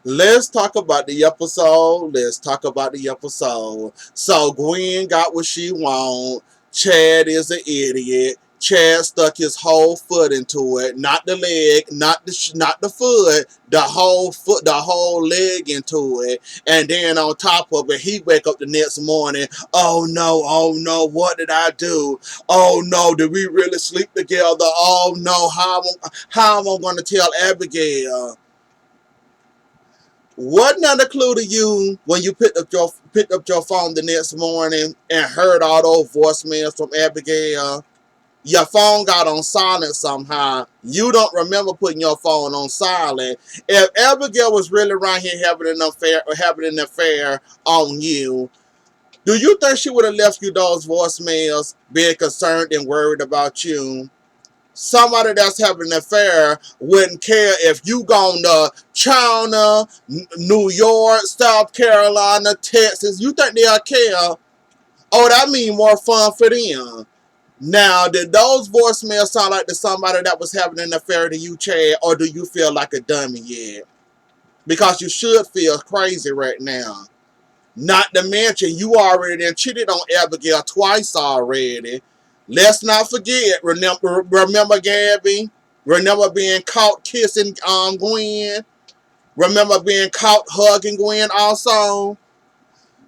Let's talk about the episode. Let's talk about the episode. So Gwen got what she want. Chad is an idiot. Chad stuck his whole foot into it, not the leg, not the foot, the whole leg into it. And then on top of it, he wake up the next morning. Oh no, what did I do? Oh no, did we really sleep together? Oh no, how am I going to tell Abigail? Wasn't that a clue to you when you picked up your phone the next morning and heard all those voicemails from Abigail? Your phone got on silent somehow. You don't remember putting your phone on silent. If Abigail was really around here having an affair on you, do you think she would have left you those voicemails being concerned and worried about you? Somebody that's having an affair wouldn't care if you gone to China, New York, South Carolina, Texas. You think they'll care? Oh, that mean more fun for them. Now, did those voicemails sound like to somebody that was having an affair to you, Chad, or do you feel like a dummy yet? Because you should feel crazy right now. Not to mention, you already done cheated on Abigail twice already. Let's not forget, remember Gabby? Remember being caught kissing Gwen? Remember being caught hugging Gwen also?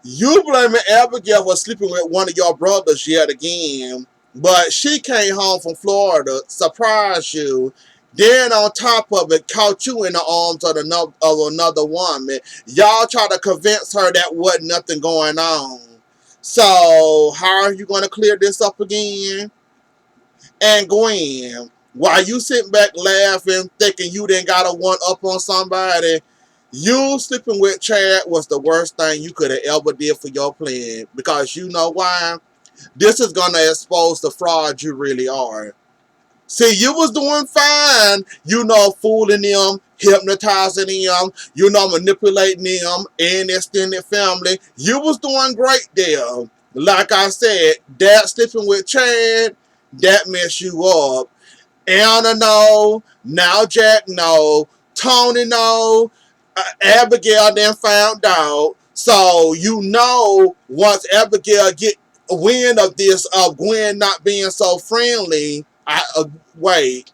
You blaming Abigail for sleeping with one of your brothers yet again. But she came home from Florida, surprised you. Then on top of it, caught you in the arms of another woman. Y'all try to convince her that wasn't nothing going on. So how are you going to clear this up again? And Gwen, while you sitting back laughing, thinking you didn't got a one up on somebody, you sleeping with Chad was the worst thing you could have ever did for your plan. Because you know why? This is going to expose the fraud you really are. See, you was doing fine, fooling them, hypnotizing them, manipulating them and extended family. You was doing great there. Like I said, that sleeping with Chad, that messed you up. Anna know, now Jack know, Tony know, Abigail then found out. So once Abigail get wind of this, of Gwen not being so friendly, wait,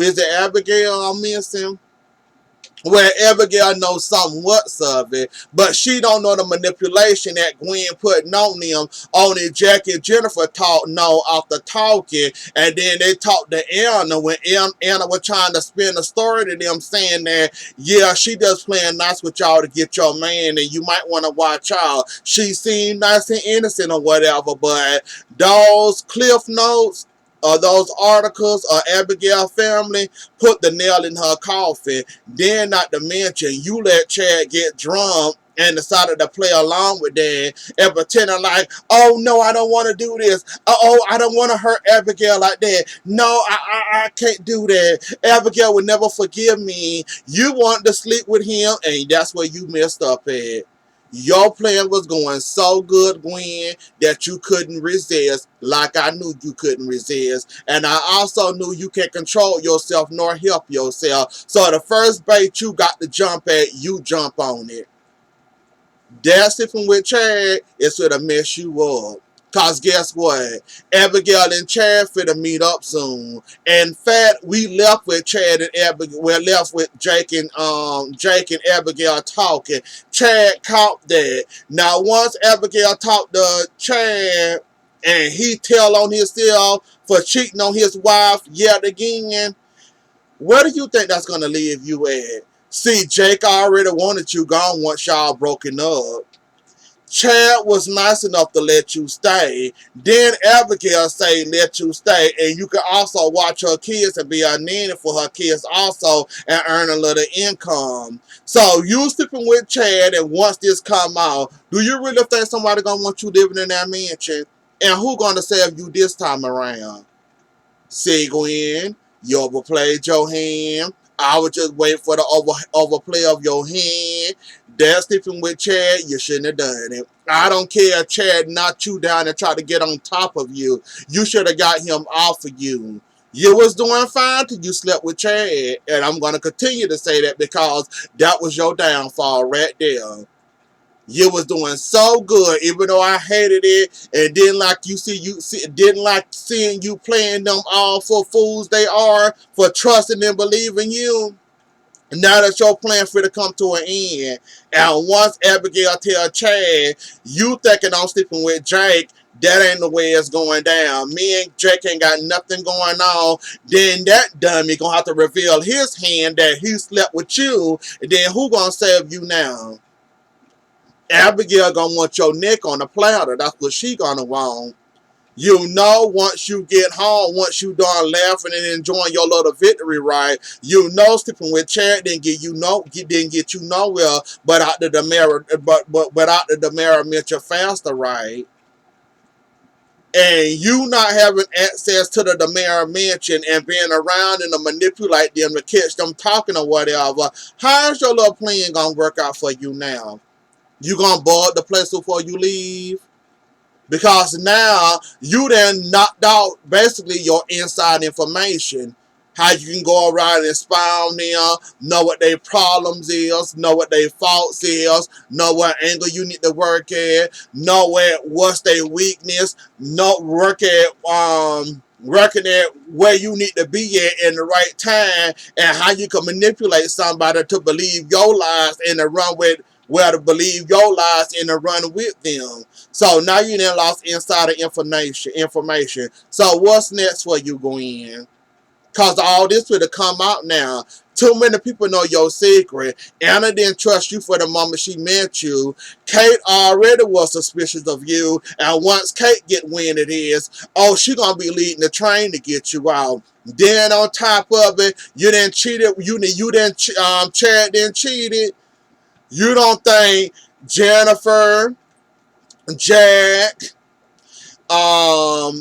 is it Abigail I'm missing? Where Abigail knows somewhat of it, but she don't know the manipulation that Gwen putting on them. Only Jack and Jennifer know after talking, and then they talked to Anna when Anna was trying to spin a story to them, saying that yeah, she just playing nice with y'all to get your man, and you might want to watch out. She seemed nice and innocent or whatever, but those cliff notes or those articles or Abigail family put the nail in her coffin. Then, not to mention, you let Chad get drunk and decided to play along with that and pretending like, oh no, I don't want to do this. Oh, I don't want to hurt Abigail like that. No, I can't do that. Abigail would never forgive me. You want to sleep with him, and that's where you messed up at. Your plan was going so good, Gwen, that you couldn't resist, like I knew you couldn't resist. And I also knew you can't control yourself nor help yourself. So the first bait you got to jump at, you jump on it. That's it from with Chad, it's going to mess you up. Cause guess what? Abigail and Chad finna meet up soon. In fact, we left with Chad and Abigail. We're left with Jake and Abigail talking. Chad caught that. Now once Abigail talked to Chad and he tell on himself for cheating on his wife yet again, where do you think that's gonna leave you at? See, Jake already wanted you gone once y'all broken up. Chad was nice enough to let you stay. Then Abigail say let you stay, and you can also watch her kids and be a nanny for her kids also and earn a little income. So you sleeping with Chad, and once this come out, do you really think somebody gonna want you living in that mansion? And who gonna save you this time around? See, Gwen, you overplayed your hand. I was just waiting for the overplay of your hand. That sleeping with Chad, you shouldn't have done it. I don't care if Chad knocked you down and tried to get on top of you. You should have got him off of you. You was doing fine till you slept with Chad. And I'm going to continue to say that because that was your downfall right there. You was doing so good, even though I hated it and didn't like seeing you playing them all for fools they are for trusting and believing you. Now that your plan for to come to an end, and once Abigail tell Chad, you thinking I'm sleeping with Jake, that ain't the way it's going down. Me and Jake ain't got nothing going on. Then that dummy gonna have to reveal his hand that he slept with you. And then who gonna save you now? Abigail gonna want your neck on the platter. That's what she gonna want. You know, once you get home, once you done laughing and enjoying your little victory ride, you know sleeping with Chad didn't get you nowhere, but out the out the Demerita faster ride. And you not having access to the Demera mansion and being around and to manipulate them to catch them talking or whatever, how's your little plan gonna work out for you now? You gonna board the place before you leave? Because now you then knocked out basically your inside information. How you can go around and spy on them, know what their problems is, know what their faults is, know what angle you need to work at, know what's their weakness, know working at where you need to be at in the right time, and how you can manipulate somebody to believe your lies and to run with where to believe your lies and to run with them. So now you done lost insider information. So what's next for you, Gwen? Cause all this would have come out now. Too many people know your secret. Anna didn't trust you for the moment she met you. Kate already was suspicious of you. And once Kate get wind it is, oh, she gonna be leading the train to get you out. Then on top of it, you didn't cheated. Chad didn't cheated. You don't think Jennifer, Jack, Anna,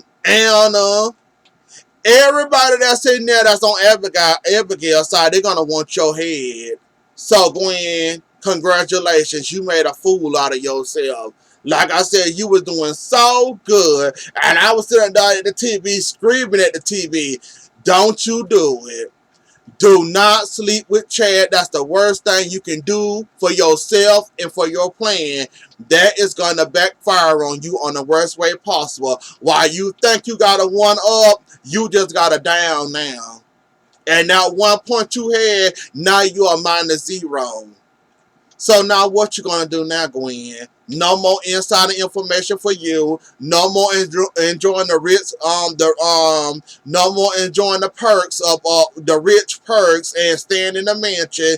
everybody that's in there that's on Abigail's side, they're gonna want your head. So Gwen, congratulations, you made a fool out of yourself. Like I said, you was doing so good, and I was sitting there at the TV screaming at the TV, don't you do it. Do not sleep with Chad. That's the worst thing you can do for yourself and for your plan. That is going to backfire on you on the worst way possible. While you think you got a one up, you just got a down now. And that 1 point you had, now you are -0. So now what you gonna do now, Gwen? No more insider information for you. No more enjoying the rich, no more enjoying the perks of the rich perks and staying in the mansion.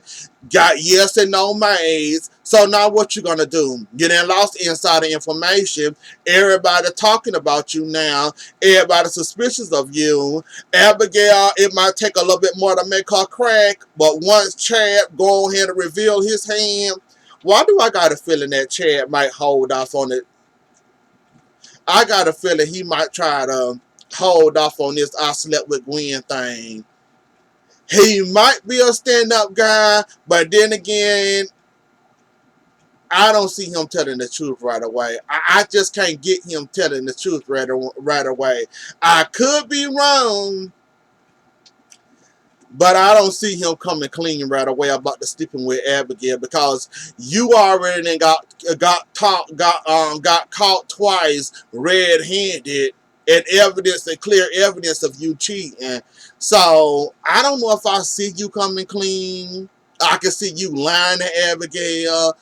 Got yes and no maids. So now what you gonna do? You done lost insider information. Everybody talking about you now. Everybody suspicious of you. Abigail, it might take a little bit more to make her crack, but once Chad go ahead and reveal his hand, why do I got a feeling that Chad might hold off on it? I got a feeling he might try to hold off on this I slept with Gwen thing. He might be a stand-up guy, but then again, I don't see him telling the truth right away. I just can't get him telling the truth right away. I could be wrong, but I don't see him coming clean right away about the sleeping with Abigail, because you already got caught twice red-handed and clear evidence of you cheating. So I don't know if I see you coming clean. I can see you lying to Abigail,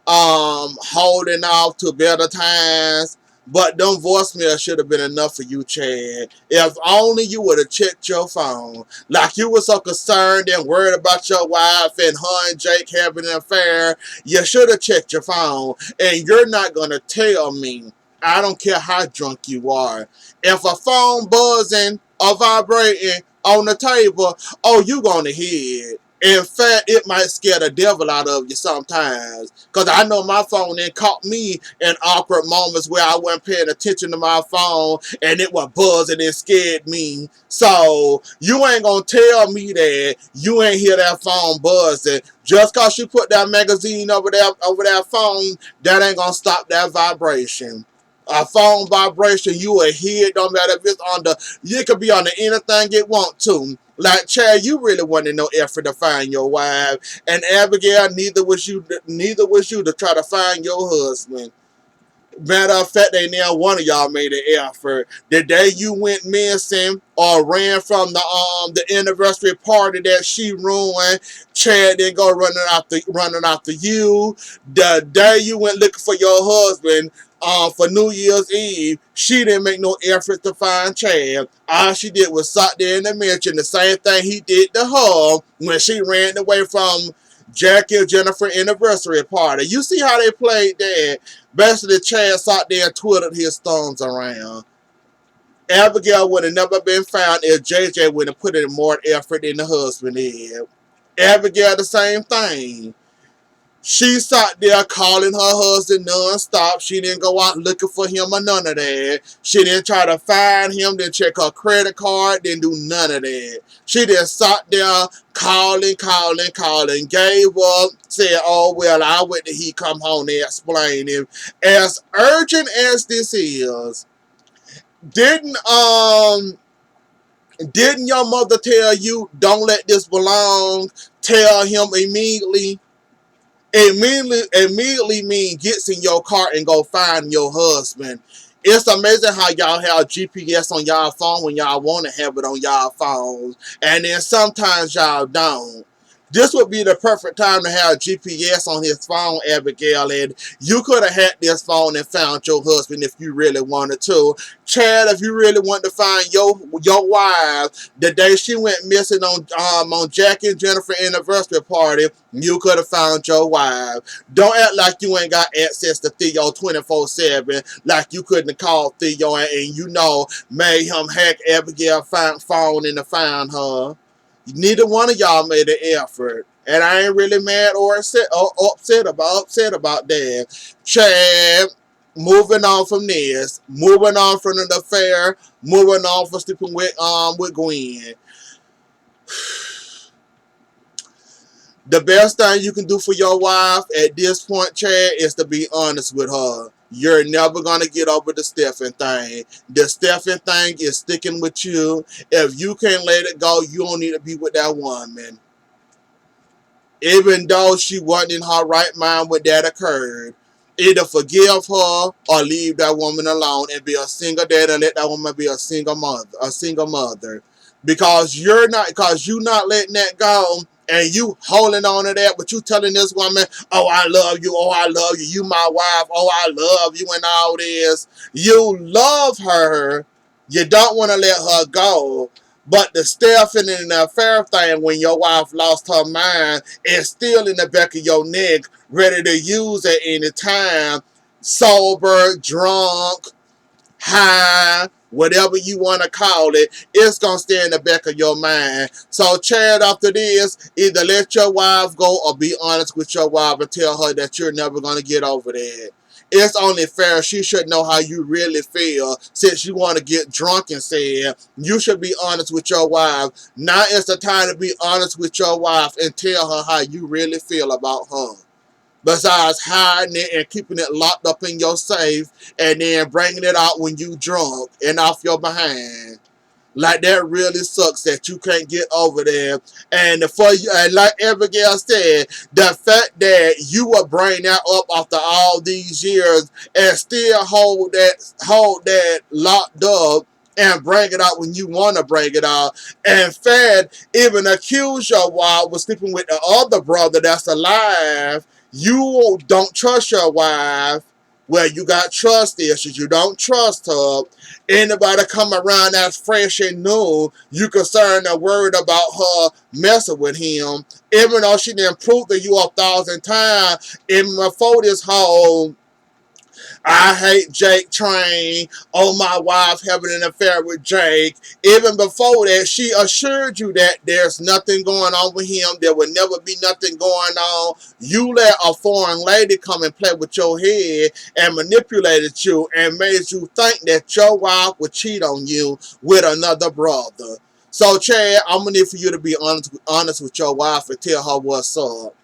holding off to better times. But them voicemails should have been enough for you, Chad. If only you would have checked your phone. Like you were so concerned and worried about your wife and her and Jake having an affair, you should have checked your phone. And you're not going to tell me, I don't care how drunk you are, if a phone buzzing or vibrating on the table, oh, you going to hear it. In fact, it might scare the devil out of you sometimes. Because I know my phone then caught me in awkward moments where I wasn't paying attention to my phone and it was buzzing and scared me. So you ain't going to tell me that you ain't hear that phone buzzing. Just because you put that magazine over that phone, that ain't going to stop that vibration. A phone vibration, you will hear it. Don't matter if it's on the, you could be on the anything it want to. Like Chad, you really wanted no effort to find your wife, and Abigail, neither was you. Neither was you to try to find your husband. Matter of fact, they now one of y'all made an effort. The day you went missing or ran from the anniversary party that she ruined, Chad didn't go running after you. The day you went looking for your husband for New Year's Eve, she didn't make no effort to find Chad. All she did was sit there in the mention the same thing he did to her when she ran away from Jackie and Jennifer anniversary party. You see how they played that? Basically, Chad sat there and twiddled his thumbs around. Abigail would have never been found if JJ would have put in more effort than the husband did. Abigail, the same thing. She sat there calling her husband non-stop. She didn't go out looking for him or none of that. She didn't try to find him, didn't check her credit card, didn't do none of that. She just sat there calling, gave up, said, oh, well, I'll wait till he come home and explain him. As urgent as this is, didn't your mother tell you, don't let this belong? Tell him immediately. Immediately mean gets in your car and go find your husband. It's amazing how y'all have GPS on y'all phone when y'all want to have it on y'all phones. And then sometimes y'all don't. This would be the perfect time to have GPS on his phone, Abigail, and you could have had this phone and found your husband if you really wanted to. Chad, if you really want to find your wife, the day she went missing on Jackie and Jennifer anniversary party, you could have found your wife. Don't act like you ain't got access to Theo 24/7, like you couldn't call Theo and you know made him hack Abigail's phone and find her. Neither one of y'all made an effort. And I ain't really mad or upset about that. Chad, moving on from this, moving on from the affair, moving on from sleeping with Gwen. The best thing you can do for your wife at this point, Chad, is to be honest with her. You're never going to get over the Stephen thing. The Stephen thing is sticking with you. If you can't let it go, you don't need to be with that woman. Even though she wasn't in her right mind when that occurred. Either forgive her or leave that woman alone and be a single dad and let that woman be a single mother. Because you're not letting that go and you holding on to that, but you telling this woman, oh, I love you, you my wife, oh, I love you and all this. You love her. You don't want to let her go. But the Stephen and the affair thing, when your wife lost her mind, is still in the back of your neck, ready to use at any time, sober, drunk, high, whatever you want to call it, it's going to stay in the back of your mind. So, Chad, after this, either let your wife go or be honest with your wife and tell her that you're never going to get over that. It's only fair. She should know how you really feel. Since you want to get drunk and said, you should be honest with your wife. Now is the time to be honest with your wife and tell her how you really feel about her. Besides hiding it and keeping it locked up in your safe and then bringing it out when you drunk and off your behind. Like, that really sucks that you can't get over there. And like Abigail said, the fact that you will bring that up after all these years and still hold that locked up and bring it out when you want to bring it out. And Fed even accuse your wife of sleeping with the other brother that's alive. You don't trust your wife. Well, you got trust issues. You don't trust her. Anybody come around that's fresh and new, you concerned and worried about her messing with him. Even though she didn't prove to you 1,000 times, even before this whole I hate Jake train, oh, my wife having an affair with Jake. Even before that, she assured you that there's nothing going on with him. There would never be nothing going on. You let a foreign lady come and play with your head and manipulated you and made you think that your wife would cheat on you with another brother. So, Chad, I'm going to need for you to be honest with your wife and tell her what's up.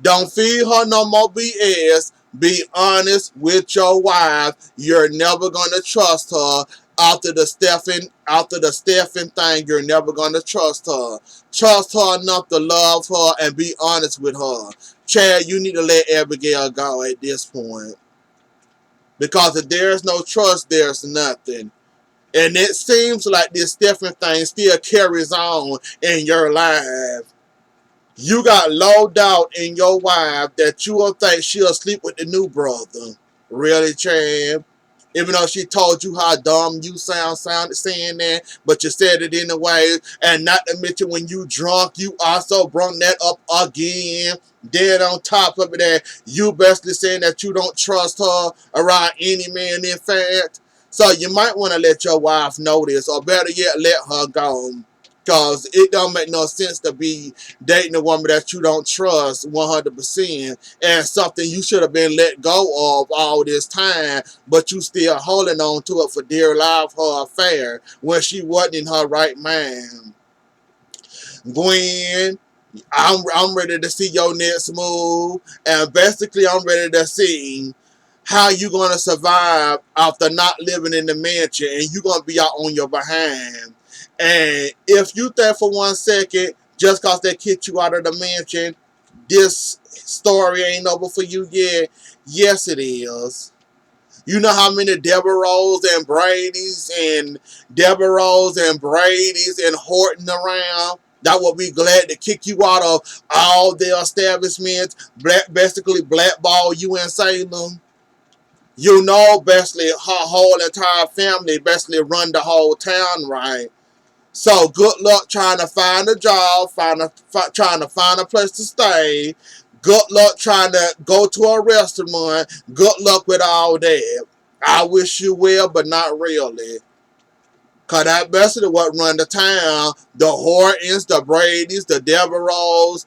Don't feed her no more BS. Be honest with your wife. You're never gonna trust her. After the Stephen thing, you're never gonna trust her. Trust her enough to love her and be honest with her. Chad, you need to let Abigail go at this point. Because if there's no trust, there's nothing. And it seems like this Stephen thing still carries on in your life. You got low doubt in your wife that you will think she'll sleep with the new brother. Really, Chad? Even though she told you how dumb you sounded saying that, but you said it in a way, and not to mention when you drunk, you also brought that up again. Dead on top of it, that you basically saying that you don't trust her around any man, in fact. So you might want to let your wife know this, or better yet, let her go. Because it don't make no sense to be dating a woman that you don't trust 100% and something you should have been let go of all this time, but you still holding on to it for dear life, her affair, when she wasn't in her right mind. Gwen, I'm ready to see your next move, and basically I'm ready to see how you gonna survive after not living in the mansion and you gonna be out on your behind. And if you think for 1 second, just cause they kicked you out of the mansion, this story ain't over for you yet, yes it is. You know how many Deborahs and Brady's and Deborahs and Brady's and Horton around that would be glad to kick you out of all their establishments, basically blackball you in Salem. You know, basically her whole entire family basically run the whole town, right? So good luck trying to find a job, trying to find a place to stay. Good luck trying to go to a restaurant. Good luck with all that. I wish you well, but not really. Cause that basically what run the town. The Hortons, the Bradys, the Devereaux,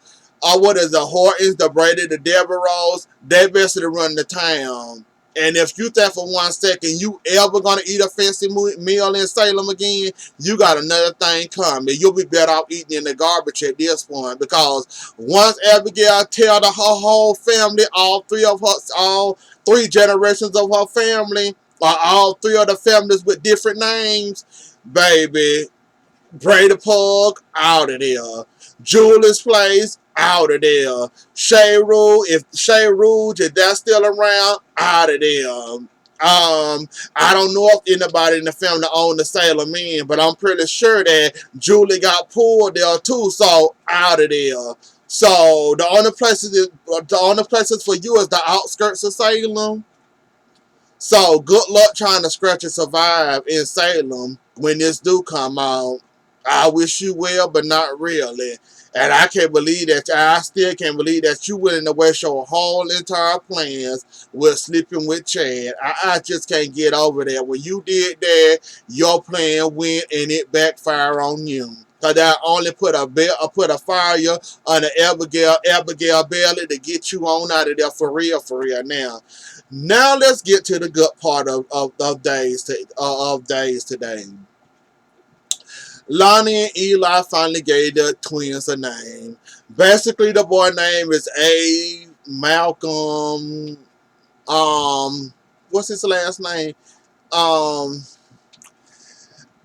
or what is the Hortons, the Brady, the Devereaux, they basically run the town. And if you think for 1 second you ever gonna eat a fancy meal in Salem again, you got another thing coming. You'll be better off eating in the garbage at this point, because once Abigail tell her whole family, all three generations of her family, or all three of the families with different names, baby, Brady Park, out of there. Julie's Place, out of there. Shay Rouge, if that's still around, out of there. I don't know if anybody in the family owned the Salem Inn, but I'm pretty sure that Julie got pulled there too, so out of there. So the only places for you is the outskirts of Salem. So good luck trying to scratch and survive in Salem when this do come out. I wish you well, but not really. And I can't believe that. I still can't believe that you willing to waste your whole entire plans with sleeping with Chad. I just can't get over that. When you did that, your plan went and it backfired on you. Cause I only put a fire on the Abigail Bailey to get you on out of there for real now. Now let's get to the good part of days today. Lani and Eli finally gave the twins a name. Basically, the boy name is A. Malcolm. What's his last name? Um,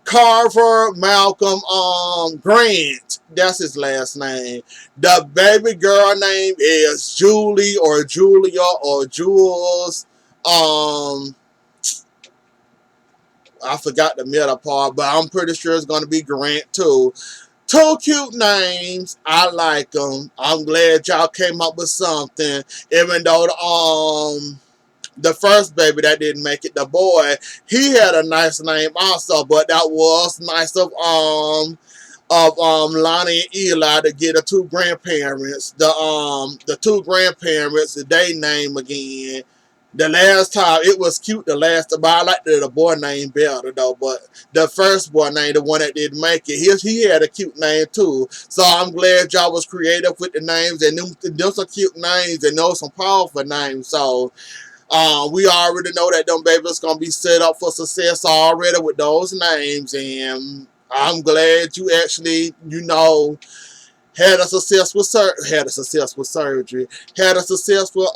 Carver Malcolm Grant. That's his last name. The baby girl name is Julie or Julia or Jules. Um, I forgot the middle part, but I'm pretty sure it's going to be Grant too. Two cute names. I like them. I'm glad y'all came up with something. Even though the first baby that didn't make it, the boy, he had a nice name also, but that was nice of Lani and Eli to get the two grandparents. The two grandparents, they name again. The last time it was cute. But I like the boy name better though. But the first boy name, the one that didn't make it, he had a cute name too. So I'm glad y'all was creative with the names, and them some cute names and those some powerful names. So we already know that them babies gonna be set up for success already with those names, and I'm glad you actually, had a successful surgery, had a successful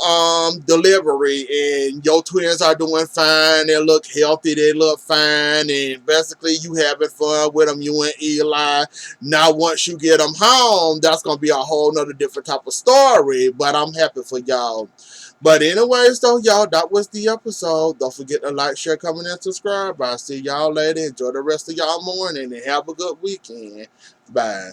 delivery, and your twins are doing fine. They look healthy, they look fine, and basically you having fun with them, you and Eli. Now once you get them home, that's gonna be a whole nother different type of story. But I'm happy for y'all. But anyways, though, y'all, that was the episode. Don't forget to like, share, comment, and subscribe. I'll see y'all later. Enjoy the rest of y'all morning and have a good weekend. Bye.